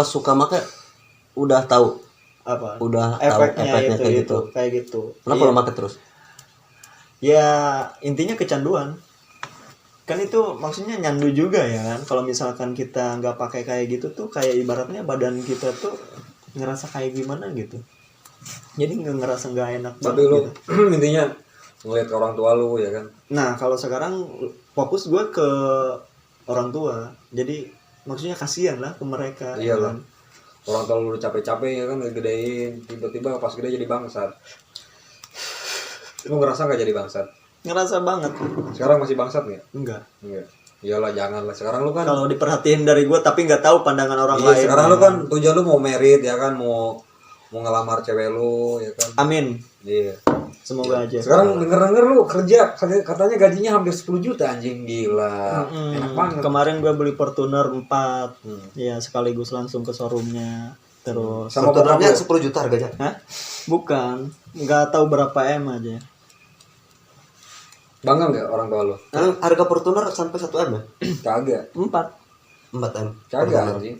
S1: suka make udah tahu,
S3: Apa?
S1: udah tahu
S3: Efeknya
S1: efeknya
S3: itu,
S1: kayak
S3: itu,
S1: gitu.
S3: kayak gitu.
S1: Kenapa
S3: Iya.
S1: lu make terus?
S3: Ya intinya kecanduan. Kan itu maksudnya nyandu juga ya kan. Kalau misalkan kita nggak pakai kayak gitu tuh kayak ibaratnya badan kita tuh ngerasa kayak gimana gitu. Jadi ngerasa nggak enak
S2: Tapi
S3: banget
S2: lu
S3: gitu.
S2: intinya ngeliat ke orang tua lu ya kan.
S3: Nah kalau sekarang fokus gue ke orang tua. Jadi maksudnya kasihan lah ke mereka. ya
S2: Iyalah.
S3: kan?
S2: Orang tua lu udah capek-capek ya kan ngegedein, tiba-tiba pas gede jadi bangsat. Lu ngerasa gak jadi bangsat?
S3: Ngerasa banget.
S2: Sekarang masih bangsat nggak?
S3: Enggak.
S2: Enggak. Iyalah jangan lah. Sekarang lu kan
S3: Kalau diperhatiin dari gue tapi nggak tahu pandangan orang
S2: iya,
S3: lain.
S2: sekarang
S3: ya
S2: lu kan tujuan lu mau merit ya kan, mau ngelamar cewek lu ya kan.
S3: Amin.
S2: Iya.
S3: Semoga aja.
S2: Sekarang denger-denger lu kerja katanya gajinya hampir 10 juta anjing, gila. Enak banget.
S3: Kemarin gue beli Fortuner 4.
S2: Hmm.
S3: Ya sekaligus langsung ke showroomnya. Terus
S2: Sama
S1: Fortunernya
S2: bokap
S1: 10 juta harganya.
S3: Hah? Bukan. Nggak tahu berapa M aja.
S2: Bangga nggak orang tua lu?
S1: Harga Fortuner sampai 1 M ya?
S2: Kagak.
S3: 4.
S1: 4 M.
S2: Kagak anjing.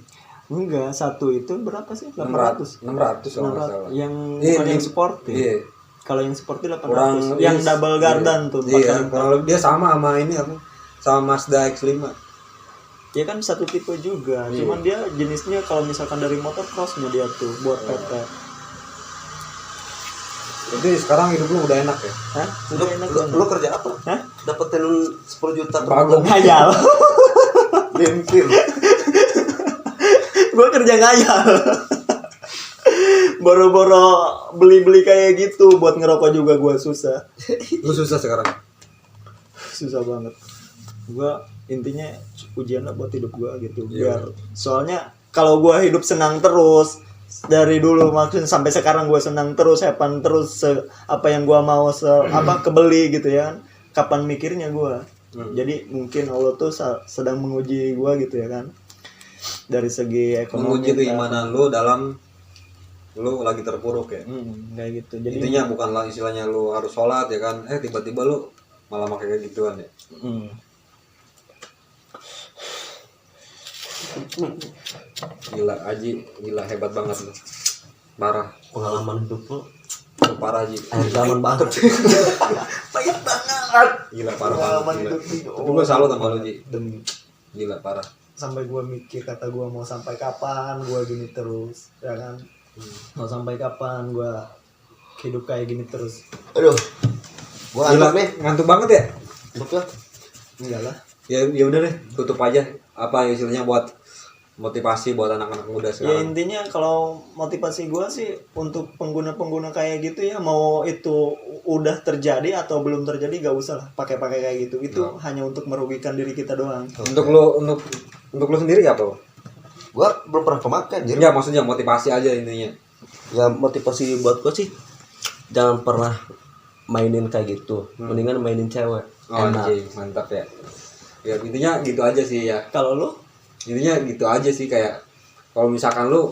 S3: Enggak, satu itu berapa sih? 800.
S2: 600 kalau nggak salah.
S3: Yang
S2: Iya,
S3: bukan yang
S2: ini-
S3: sporty.
S2: Iya.
S3: Kalau yang sporty 800.
S2: Kurang
S3: Yang
S2: iya,
S3: double gardan
S2: iya.
S3: tuh.
S2: Iya, kurang lebih dia sama ini apa? Sama Mazda X5.
S3: Ya kan satu tipe juga.
S2: Iya.
S3: Cuman dia jenisnya kalau misalkan dari motor crossnya dia tuh buat PT.
S2: Jadi sekarang hidup lu udah enak ya?
S3: Hah?
S1: Lu,
S3: Udah enak
S1: lu,
S3: banget.
S1: lu kerja apa?
S3: Hah?
S1: Dapetin 10 juta
S2: Bagong.
S3: Ngayal.
S1: Gempil.
S3: Gue kerja ngayal. Boro-boro beli-beli kayak gitu buat ngerokok juga gue susah.
S2: Lu susah sekarang.
S3: Susah banget. Gue intinya ujian lah buat hidup gue gitu.
S2: Iya.
S3: Biar soalnya kalau gue hidup senang terus dari dulu maksudnya sampai sekarang gue senang terus, hepan terus apa yang gue mau apa kebeli gitu ya. Kapan mikirnya gue? Jadi mungkin Allah tuh sedang menguji gue gitu ya kan. Dari segi ekonomi.
S2: Menguji keimanan lu dalam lu lagi terpuruk ya.
S3: Kayak gitu. Jadi
S2: Intinya bukanlah istilahnya lu harus sholat ya kan. Tiba-tiba lu malah pakai kayak gituan ya. Gila Aji, gila hebat banget lu. Parah.
S1: Pengalaman hidup lu
S2: Lu parah Aji.
S1: akhir zaman banget.
S3: pahit banget.
S2: Gila parah
S3: Pengalaman
S2: banget. Gila.
S3: hidup nih.
S2: Tapi gue salut sama lu Ji.
S3: Demi
S2: Gila parah.
S3: sampai gue mikir kata gue mau sampai kapan gue gini terus ya kan. Mau sampai kapan gue hidup kayak gini terus.
S1: Aduh. Gua
S2: Gila
S1: ngantuk nih.
S2: ngantuk banget ya.
S1: Betul.
S3: Enggak lah.
S2: Ya udah deh, tutup aja. Apa istilahnya buat motivasi buat anak-anak muda
S3: Ya
S2: sekarang.
S3: intinya kalau motivasi gue sih untuk pengguna-pengguna kayak gitu ya, mau itu udah terjadi atau belum terjadi gak usah lah pakai-pakai kayak gitu. Itu hanya untuk merugikan diri kita doang.
S2: Untuk lu sendiri apa?
S1: Gua belum pernah pemakai anjir.
S2: Enggak, maksudnya motivasi aja intinya.
S1: Ya motivasi buat gua sih jangan pernah mainin kayak gitu. Mendingan mainin cewek.
S2: Oh anjing, mantap ya. Ya intinya gitu aja sih ya.
S3: Kalau lu
S2: Intinya gitu aja sih, kayak kalau misalkan lu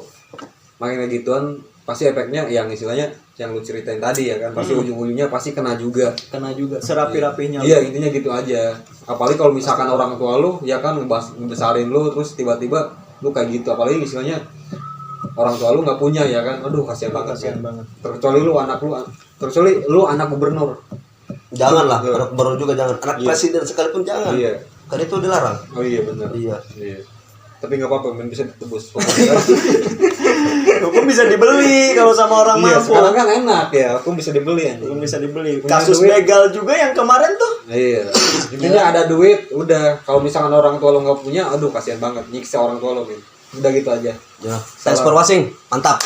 S2: main kayak gituan pasti efeknya yang istilahnya yang lu ceritain tadi ya kan, pasti ujung-ujungnya pasti kena juga.
S3: kena juga serapi-rapinya.
S2: Iya, intinya gitu aja. Apalagi kalau misalkan orang tua lu ya kan ngebesarin lu terus tiba-tiba lu kayak gitu, apalagi istilahnya orang tua lu nggak punya ya kan, aduh kasihan banget
S3: Kasihan
S2: kan.
S3: banget.
S2: Terkecuali lu anak gubernur.
S1: Janganlah,
S2: Iya.
S1: anak baru juga jangan. Anak
S2: Iya.
S1: presiden sekalipun jangan.
S2: Iya.
S1: Kan itu dilarang.
S2: Oh iya benar.
S1: Iya.
S2: Iya. Tapi nggak apa-apa, men, bisa ditebus.
S3: Hukum bisa dibeli kalau sama orang
S2: Iya,
S3: mampu.
S2: sekarang kan enak ya, aku bisa dibeli anjing.
S3: Hukum bisa dibeli.
S2: Punya
S3: Kasus
S2: duit.
S3: begal juga yang kemarin tuh.
S2: Iya. Intinya ada duit, udah. Kalau misalkan orang tua lo nggak punya, aduh kasihan banget nyiksa orang tua lo, men. Udah gitu aja.
S1: Ya. Thanks for watching. Mantap.